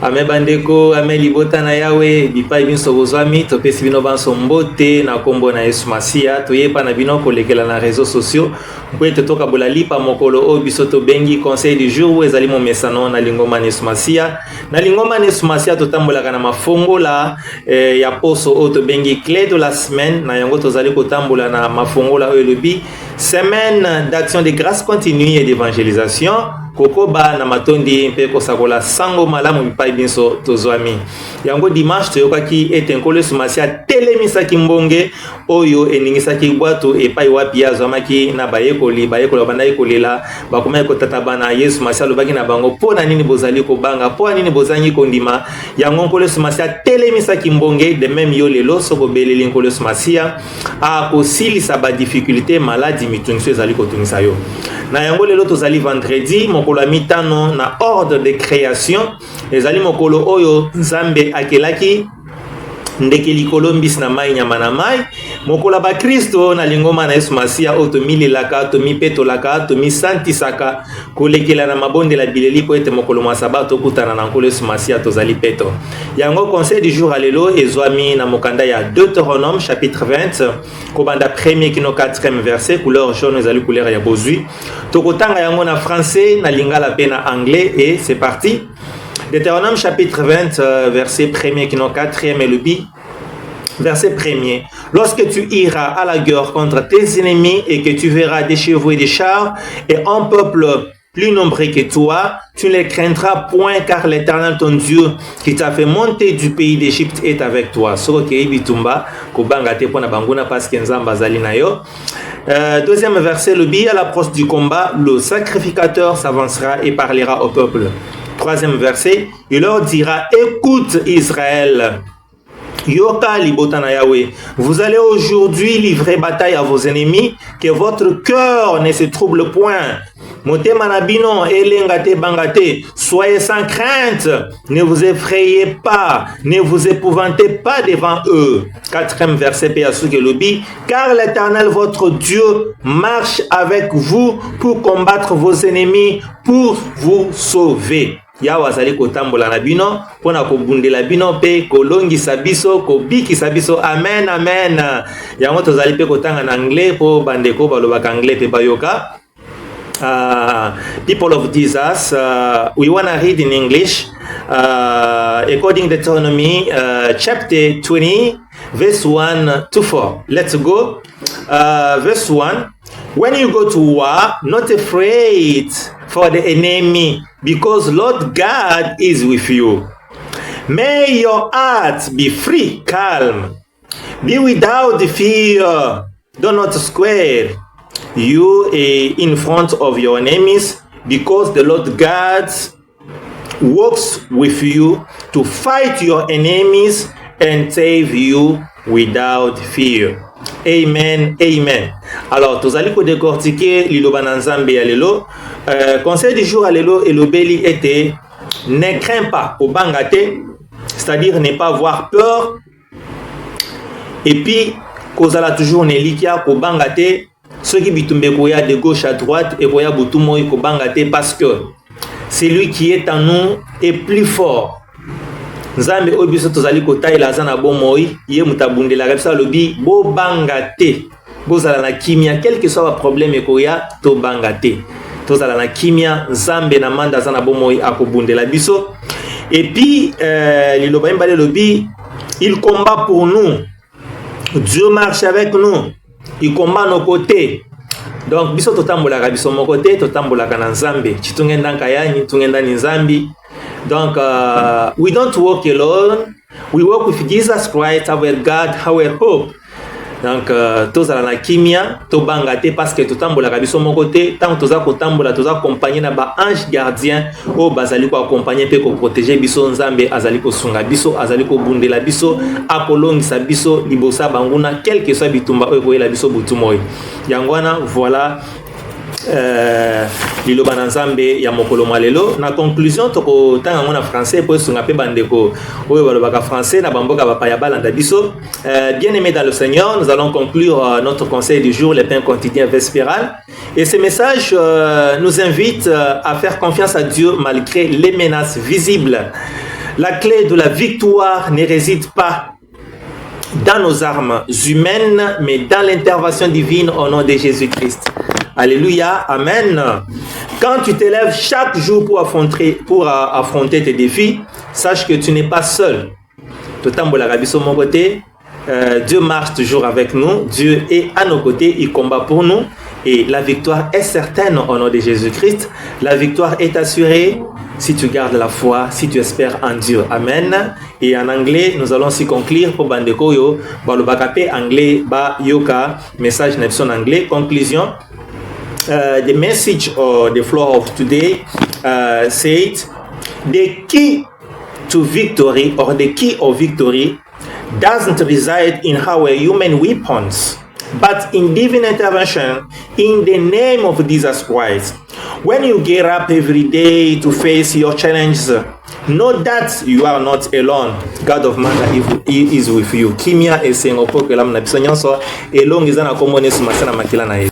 Ame bandeko, ame libota na yawe, bipai binso bozwami, topesi bino banso mbote na kombo na Yesu Masia, toyepa na bino kolekela na réseaux sociaux, mpwete toka bola lipa mokolo o biso to bengi conseil du jour où ezali mo mesano na lingoma na Yesu Masia. Na lingoma na Yesu Masia totambolaka na mafongola ya poso o to bengi clé de la semaine, na yango tozali kotambola na mafongola o elobi semaine d'action de grâce continue et d'évangélisation. Kokoba na matondi mpe kosakola sango malamu bipai binso tozwami. Yango dimanche toyokaki ete nkolo Yesu Masia telemisaki mbonge oyo eningisaki bwato epai wapi azwamaki na bayekoli bandaki kolela bakomaki kotatabana Yesu Masia alobaki na bango mpona nini bozali kobanga, mpona nini bozangi kondima. Yango nkolo Yesu Masia telemisaki mbonge de même yo lelo soko beleli nkolo Yesu Masia akosilisa ba difficulté maladi mitungisi ezali kotungisa yo. Na yango lelo tozali vendredi mokolo mitano na ordre de création ezali mokolo oyo Nzambe akelaki ndeke likolo mbisi na mai nyama na mai mokolo ba Kristo na lingoma na Yesu Masia oyo tomilelaka tomipetolaka tomisantisaka kolekela na mabonde la bileli po ete mokolo mwa sabato okutana na nkolo Yesu Masia tozali peto. Yango conseil du jour alelo ezwami na mokanda ya Deutéronome chapitre 20 kobanda premier kino 4e verset couleur jaune ezali couleur ya bozwi. Tokotanga yango na français na lingala pe na anglais et c'est parti. Deutéronome chapitre 20 verset 1er qui non 4e et le bi. Verset 1er. Lorsque tu iras à la guerre contre tes ennemis et que tu verras des chevaux et des chars et un peuple plus nombreux que toi, tu ne les craindras point car l'Éternel ton Dieu qui t'a fait monter du pays d'Égypte est avec toi. Deuxième verset, le bi à l'approche du combat, le sacrificateur s'avancera et parlera au peuple. Troisième verset, il leur dira, écoute Israël, Yoka libotana Yahweh, vous allez aujourd'hui livrer bataille à vos ennemis, que votre cœur ne se trouble point. Motema nabino elengate bangate, soyez sans crainte, ne vous effrayez pas, ne vous épouvantez pas devant eux. Quatrième verset Péasukelobi, car l'Éternel votre Dieu marche avec vous pour combattre vos ennemis, pour vous sauver. Yawa azali kotambola na bino pona kobundela bino pe kolongisa biso kobikisa biso amen amen. Yango tozali pe kotanga na anglais po bandeko balobaka anglais pe bayoka. People of Jesus, we want to read in English according to Deuteronomy chapter 20 verse 1 to 4. Let's go. Verse 1. When you go to war, not afraid for the enemy, because Lord God is with you. May your heart be free, calm. Be without fear. Do not square you in front of your enemies, because the Lord God works with you to fight your enemies and save you without fear. Amen, amen. Alors, tozali ko décortiquer liloba na Nzambe ya lelo. Conseil du jour à lelo elobeli était ne crains pas au bangate, c'est-à-dire ne pas avoir peur. Et puis, kozala toujours ne likia ko bangate, ceux qui bitumbe koya de gauche à droite et koya butumo ko bangate parce que celui qui est en nous est plus fort. Nzambe obiso tozali kotaila azana bomoi ye mutabundela kabisa lobi bo bangate bozala na kimia quel que soit le problème ekoya to bangate tozala na kimia Nzambe na manda azana bomoi akobundela biso. Et puis liloba mbale lobi il combat pour nous, Dieu marche avec nous, il combat nos côtés. Donc biso totambola biso mon côté totambola kana Nzambe chitungenda nkayani tungenda ni Nzambi. Donc, we don't walk alone. We walk with Jesus Christ, our God, our hope. Donc, tozala na kimia, to bangate parce que totambola kabiso mon côté, tant toza kotambola toza accompagner na ba ange gardien o bazali ko accompagner pe ko protéger biso Nzambe azali ko sunga biso azali ko bundela biso akolongisa biso libosa banguna quel que soit bitumba o ko ela biso butumoy. Yangwana voilà liloba na Nzambe ya mokolo malelo. Na conclusion toko tanga ngona français po sunga pe bandeko oyo balobaka français na bamboka bapaya balanda biso. Bien aimés dans le Seigneur, nous allons conclure notre conseil du jour, le pain quotidien vespéral. Et ce message nous invite à faire confiance à Dieu malgré les menaces visibles. La clé de la victoire ne réside pas dans nos armes humaines, mais dans l'intervention divine au nom de Jésus-Christ. Alléluia, amen. Quand tu t'élèves chaque jour pour affronter tes défis, sache que tu n'es pas seul. Mon côté, Dieu marche toujours avec nous, Dieu est à nos côtés, il combat pour nous et la victoire est certaine au nom de Jésus-Christ. La victoire est assurée si tu gardes la foi, si tu espères en Dieu. Amen. Et en anglais, nous allons aussi conclure pour Bandeko Yo, Balobakape anglais, Ba Yoka, message en anglais. Conclusion. The message or the floor of today said the key to victory or the key of victory doesn't reside in our human weapons, but in divine intervention in the name of Jesus Christ. When you get up every day to face your challenges, know that you are not alone. God of man is with you. Kimia esengo poke lam na biso nyonso elongiza na komone sumasa na makila na ye.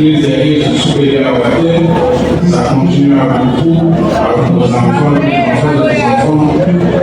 les aider à supérieur à la terre, ça continue à beaucoup avec nos enfants, les enfants de nos enfants.